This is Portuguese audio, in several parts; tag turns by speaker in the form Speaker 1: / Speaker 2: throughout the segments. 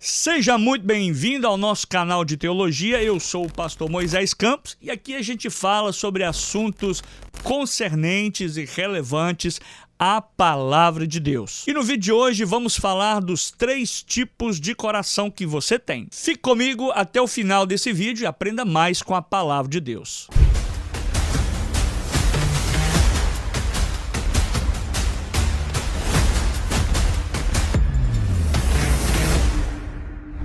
Speaker 1: Seja muito bem-vindo ao nosso canal de teologia. Eu sou o pastor Moisés Campos e aqui a gente fala sobre assuntos concernentes e relevantes à palavra de Deus. E no vídeo de hoje vamos falar dos 3 tipos de coração que você tem. Fique comigo até o final desse vídeo e aprenda mais com a palavra de Deus.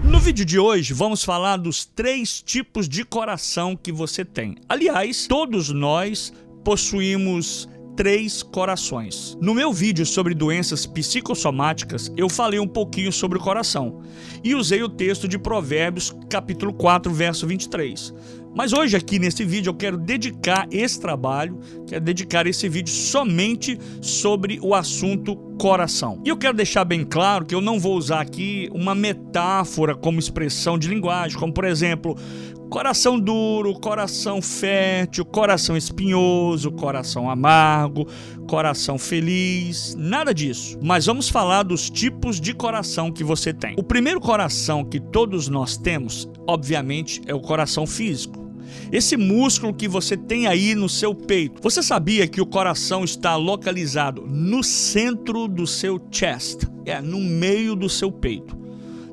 Speaker 1: No vídeo de hoje, vamos falar dos 3 tipos de coração que você tem. Aliás, todos nós possuímos 3 corações. No meu vídeo sobre doenças psicossomáticas, eu falei um pouquinho sobre o coração e usei o texto de Provérbios, capítulo 4, verso 23. Mas hoje aqui nesse vídeo eu quero dedicar esse trabalho, quero dedicar esse vídeo somente sobre o assunto coração. E eu quero deixar bem claro que eu não vou usar aqui uma metáfora como expressão de linguagem, como por exemplo, coração duro, coração fértil, coração espinhoso, coração amargo, coração feliz, nada disso. Mas vamos falar dos tipos de coração que você tem. O primeiro coração que todos nós temos, obviamente, é o coração físico. Esse músculo que você tem aí no seu peito. Você sabia que o coração está localizado no centro do seu chest? No meio do seu peito.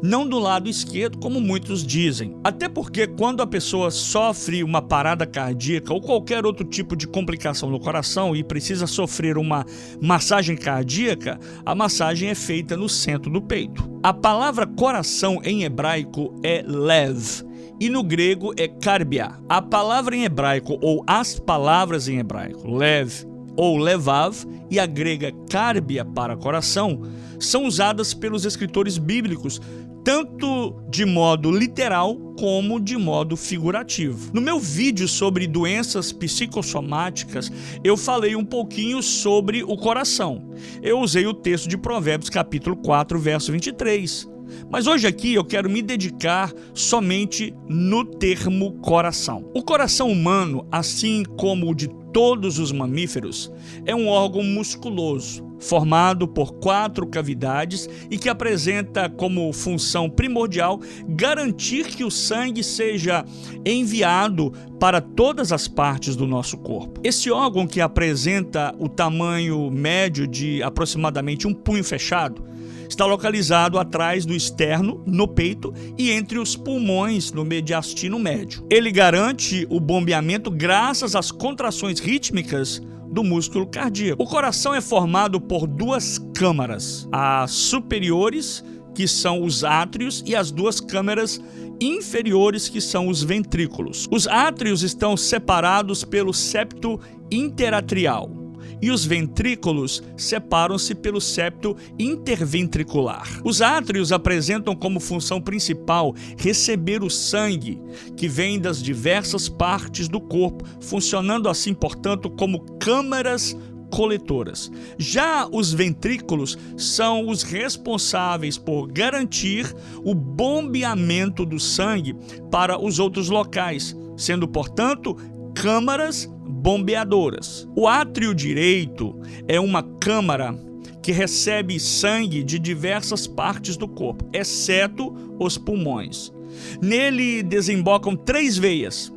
Speaker 1: Não do lado esquerdo, como muitos dizem. Até porque quando a pessoa sofre uma parada cardíaca ou qualquer outro tipo de complicação no coração e precisa sofrer uma massagem cardíaca, a massagem é feita no centro do peito. A palavra coração em hebraico é lev. E no grego é carbia. A palavra em hebraico, ou as palavras em hebraico, lev ou levav, e a grega carbia para coração, são usadas pelos escritores bíblicos, tanto de modo literal como de modo figurativo. No meu vídeo sobre doenças psicossomáticas, eu falei um pouquinho sobre o coração. Eu usei o texto de Provérbios, capítulo 4, verso 23. Mas hoje aqui eu quero me dedicar somente no termo coração. O coração humano, assim como o de todos os mamíferos, é um órgão musculoso, formado por 4 cavidades e que apresenta como função primordial garantir que o sangue seja enviado para todas as partes do nosso corpo. Esse órgão, que apresenta o tamanho médio de aproximadamente um punho fechado, está localizado atrás do externo, no peito, e entre os pulmões, no mediastino médio. Ele garante o bombeamento graças às contrações rítmicas do músculo cardíaco. O coração é formado por 2 câmaras, as superiores, que são os átrios, e as 2 câmaras inferiores, que são os ventrículos. Os átrios estão separados pelo septo interatrial e os ventrículos separam-se pelo septo interventricular. Os átrios apresentam como função principal receber o sangue que vem das diversas partes do corpo, funcionando assim, portanto, como câmaras coletoras. Já os ventrículos são os responsáveis por garantir o bombeamento do sangue para os outros locais, sendo, portanto, câmaras bombeadoras. O átrio direito é uma câmara que recebe sangue de diversas partes do corpo, exceto os pulmões. Nele desembocam 3 veias.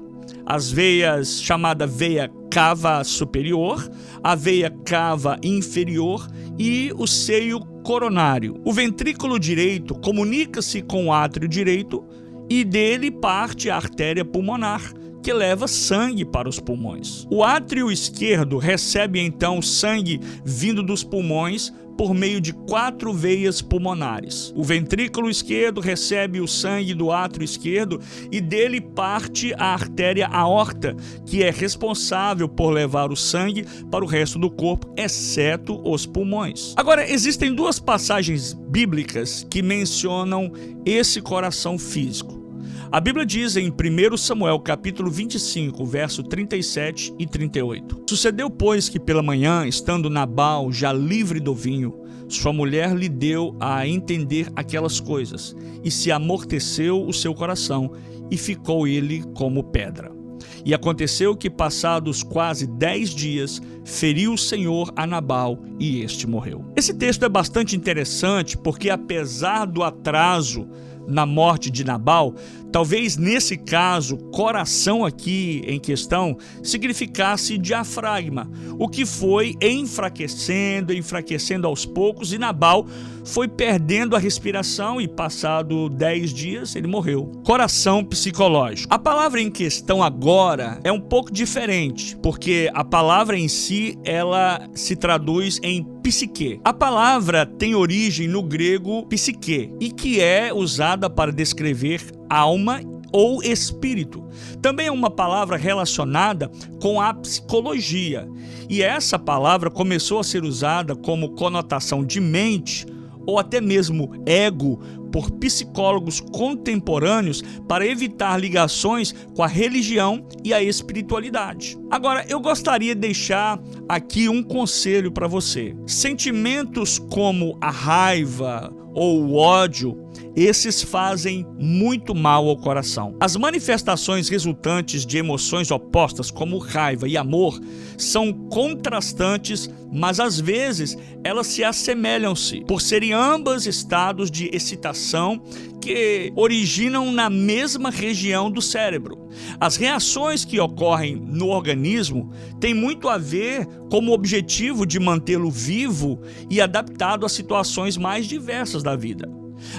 Speaker 1: As veias chamada veia cava superior, a veia cava inferior e o seio coronário. O ventrículo direito comunica-se com o átrio direito e dele parte a artéria pulmonar, que leva sangue para os pulmões. O átrio esquerdo recebe então sangue vindo dos pulmões por meio de 4 veias pulmonares. O ventrículo esquerdo recebe o sangue do átrio esquerdo e dele parte a artéria aorta, que é responsável por levar o sangue para o resto do corpo, exceto os pulmões. Agora, existem 2 passagens bíblicas que mencionam esse coração físico. A Bíblia diz em 1 Samuel, capítulo 25, verso 37 e 38. Sucedeu, pois, que pela manhã, estando Nabal já livre do vinho, sua mulher lhe deu a entender aquelas coisas, e se amorteceu o seu coração, e ficou ele como pedra. E aconteceu que, passados quase 10 dias, feriu o Senhor a Nabal, e este morreu. Esse texto é bastante interessante porque, apesar do atraso na morte de Nabal, talvez nesse caso, coração aqui em questão significasse diafragma, o que foi enfraquecendo aos poucos, e Nabal foi perdendo a respiração e passado 10 dias ele morreu. Coração psicológico. A palavra em questão agora é um pouco diferente, porque a palavra em si, ela se traduz em psique. A palavra tem origem no grego psique, e que é usada para descrever alma ou espírito. Também é uma palavra relacionada com a psicologia, e essa palavra começou a ser usada como conotação de mente ou até mesmo ego por psicólogos contemporâneos para evitar ligações com a religião e a espiritualidade. Agora, eu gostaria de deixar aqui um conselho para você. Sentimentos como a raiva ou o ódio, esses fazem muito mal ao coração. As manifestações resultantes de emoções opostas, como raiva e amor, são contrastantes, mas às vezes elas se assemelham-se, por serem ambas estados de excitação que originam na mesma região do cérebro. As reações que ocorrem no organismo têm muito a ver com o objetivo de mantê-lo vivo e adaptado às situações mais diversas da vida.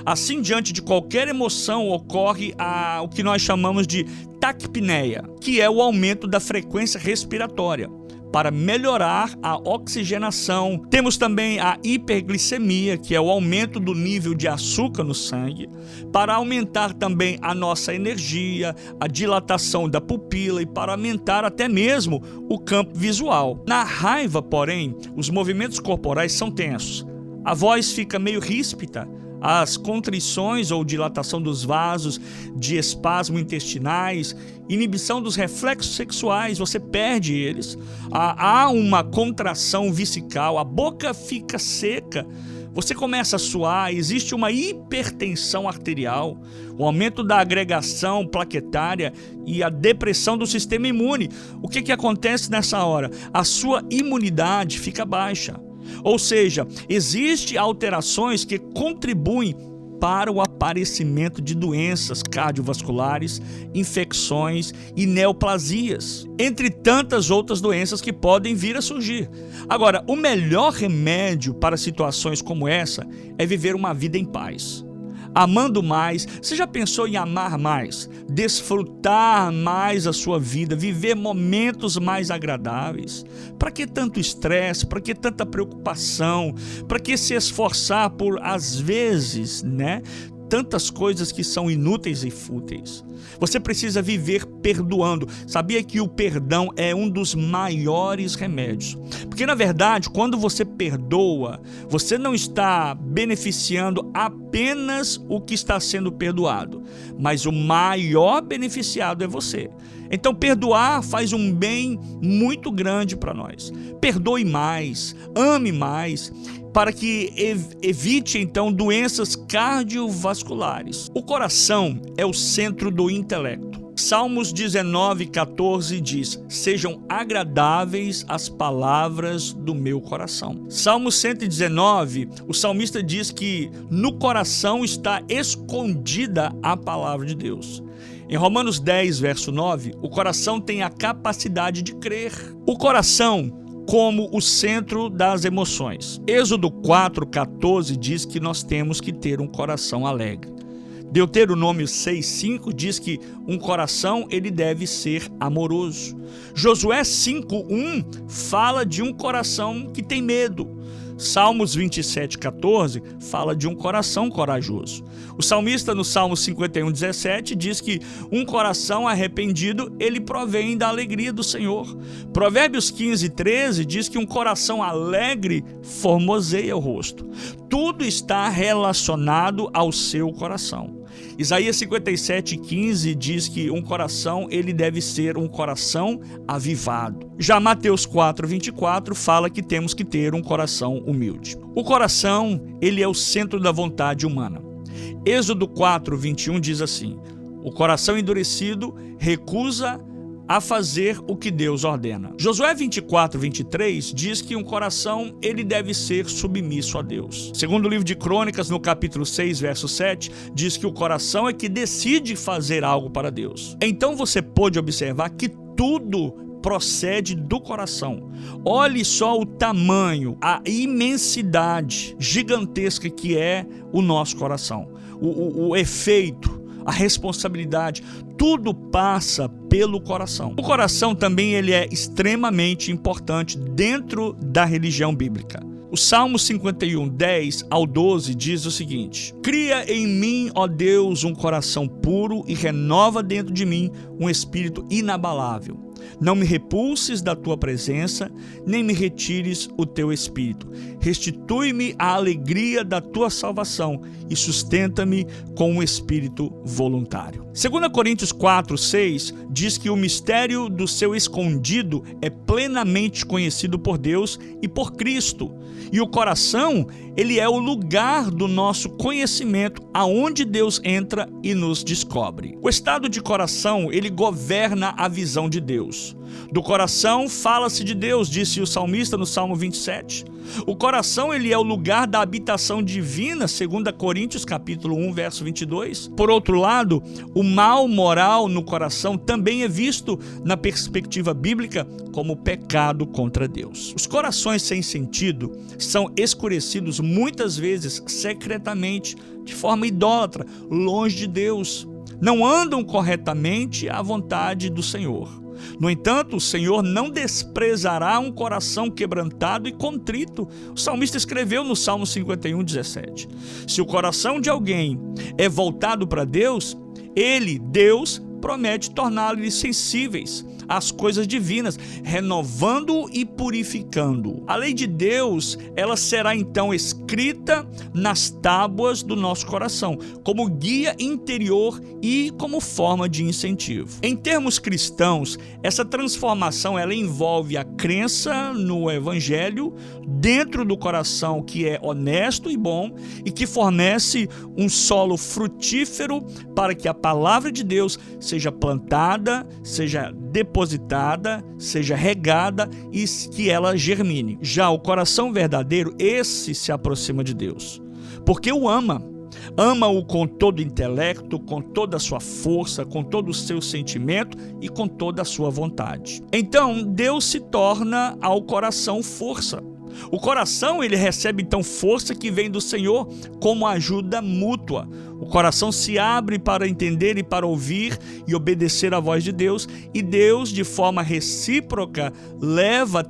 Speaker 1: Assim, diante de qualquer emoção, ocorre o que nós chamamos de taquipneia, que é o aumento da frequência respiratória, para melhorar a oxigenação. Temos também a hiperglicemia, que é o aumento do nível de açúcar no sangue, para aumentar também a nossa energia, a dilatação da pupila e para aumentar até mesmo o campo visual. Na raiva, porém, os movimentos corporais são tensos. A voz fica meio ríspida, as contrições ou dilatação dos vasos de espasmo intestinais, inibição dos reflexos sexuais, você perde eles. Há uma contração vesical, a boca fica seca, você começa a suar, existe uma hipertensão arterial, o aumento da agregação plaquetária e a depressão do sistema imune. O que acontece nessa hora? A sua imunidade fica baixa. Ou seja, existem alterações que contribuem para o aparecimento de doenças cardiovasculares, infecções e neoplasias, entre tantas outras doenças que podem vir a surgir. Agora, o melhor remédio para situações como essa é viver uma vida em paz, amando mais. Você já pensou em amar mais, desfrutar mais a sua vida, viver momentos mais agradáveis? Para que tanto estresse? Para que tanta preocupação? Para que se esforçar por, às vezes, tantas coisas que são inúteis e fúteis? Você precisa viver perdoando. Sabia que o perdão é um dos maiores remédios? Porque, na verdade, quando você perdoa, você não está beneficiando apenas o que está sendo perdoado, mas o maior beneficiado é você. Então, perdoar faz um bem muito grande para nós. Perdoe mais, ame mais, para que evite, então, doenças cardiovasculares. O coração é o centro do intelecto. Salmos 19:14 diz: sejam agradáveis as palavras do meu coração. Salmo 119, o salmista diz que no coração está escondida a palavra de Deus. Em Romanos 10, verso 9, o coração tem a capacidade de crer. O coração como o centro das emoções. Êxodo 4:14 diz que nós temos que ter um coração alegre. Deuteronômio 6:5 diz que um coração ele deve ser amoroso. Josué 5:1 fala de um coração que tem medo. Salmos 27:14 fala de um coração corajoso. O salmista no Salmo 51:17 diz que um coração arrependido, ele provém da alegria do Senhor. Provérbios 15:13 diz que um coração alegre formoseia o rosto. Tudo está relacionado ao seu coração. Isaías 57:15 diz que um coração ele deve ser um coração avivado. Já Mateus 4:24 fala que temos que ter um coração humilde. O coração ele é o centro da vontade humana. Êxodo 4:21 diz assim: o coração endurecido recusa a fazer o que Deus ordena. Josué 24:23 diz que um coração ele deve ser submisso a Deus. Segundo o livro de Crônicas, no capítulo 6, verso 7, diz que o coração é que decide fazer algo para Deus. Então você pode observar que tudo procede do coração. Olhe só o tamanho, a imensidade gigantesca que é o nosso coração. O efeito, a responsabilidade, tudo passa pelo coração. O coração também ele é extremamente importante dentro da religião bíblica. O Salmo 51, 10 ao 12 diz o seguinte: Cria em mim, ó Deus, um coração puro e renova dentro de mim um espírito inabalável. Não me repulses da tua presença, nem me retires o teu espírito. Restitui-me a alegria da tua salvação e sustenta-me com um espírito voluntário. 2 Coríntios 4, 6 diz que o mistério do seu escondido é plenamente conhecido por Deus e por Cristo. E o coração, ele é o lugar do nosso conhecimento, aonde Deus entra e nos descobre. O estado de coração, ele governa a visão de Deus. Do coração fala-se de Deus, disse o salmista no Salmo 27. O coração ele é o lugar da habitação divina, 2 Coríntios capítulo 1, verso 22. Por outro lado, o mal moral no coração também é visto na perspectiva bíblica como pecado contra Deus. Os corações sem sentido são escurecidos muitas vezes secretamente, de forma idólatra, longe de Deus. Não andam corretamente à vontade do Senhor. No entanto, o Senhor não desprezará um coração quebrantado e contrito. O salmista escreveu no Salmo 51, 17. Se o coração de alguém é voltado para Deus, Deus, promete torná-los sensíveis às coisas divinas, renovando-o e purificando-o. A lei de Deus, ela será então escrita nas tábuas do nosso coração, como guia interior e como forma de incentivo. Em termos cristãos, essa transformação ela envolve a crença no Evangelho dentro do coração que é honesto e bom e que fornece um solo frutífero para que a palavra de Deus seja plantada, seja depositada, seja regada e que ela germine. Já o coração verdadeiro, esse se aproxima de Deus, porque o ama. Ama-o com todo o intelecto, com toda a sua força, com todo o seu sentimento e com toda a sua vontade. Então, Deus se torna ao coração força. O coração ele recebe então força que vem do Senhor como ajuda mútua. O coração se abre para entender e para ouvir e obedecer à voz de Deus, e Deus, de forma recíproca,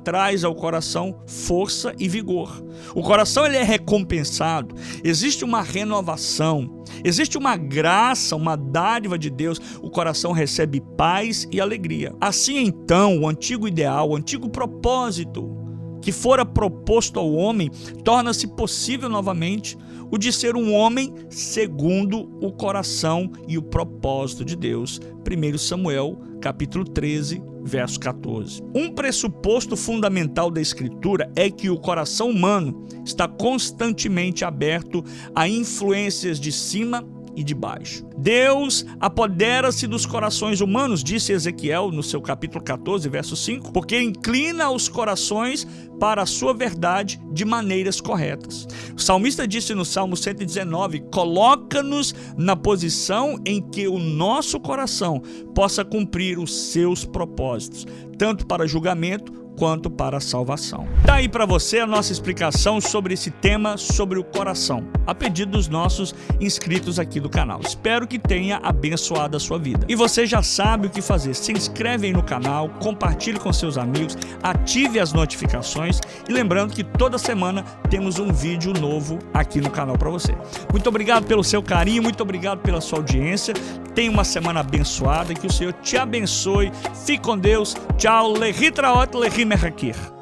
Speaker 1: traz ao coração força e vigor. O coração ele é recompensado, existe uma renovação, existe uma graça, uma dádiva de Deus, o coração recebe paz e alegria. Assim então, o antigo ideal, o antigo propósito que fora proposto ao homem, torna-se possível novamente o de ser um homem segundo o coração e o propósito de Deus. 1 Samuel, capítulo 13, verso 14. Um pressuposto fundamental da Escritura é que o coração humano está constantemente aberto a influências de cima e de baixo. Deus apodera-se dos corações humanos, disse Ezequiel no seu capítulo 14, verso 5, porque inclina os corações para a sua verdade de maneiras corretas. O salmista disse no Salmo 119, coloca-nos na posição em que o nosso coração possa cumprir os seus propósitos, tanto para julgamento quanto para a salvação. Tá aí para você a nossa explicação sobre esse tema, sobre o coração, a pedido dos nossos inscritos aqui do canal. Espero que tenha abençoado a sua vida. E você já sabe o que fazer. Se inscreve aí no canal, compartilhe com seus amigos, ative as notificações e lembrando que toda semana temos um vídeo novo aqui no canal para você. Muito obrigado pelo seu carinho, muito obrigado pela sua audiência. Tenha uma semana abençoada, que o Senhor te abençoe. Fique com Deus. Tchau. Lehi traot, lehi merrakir.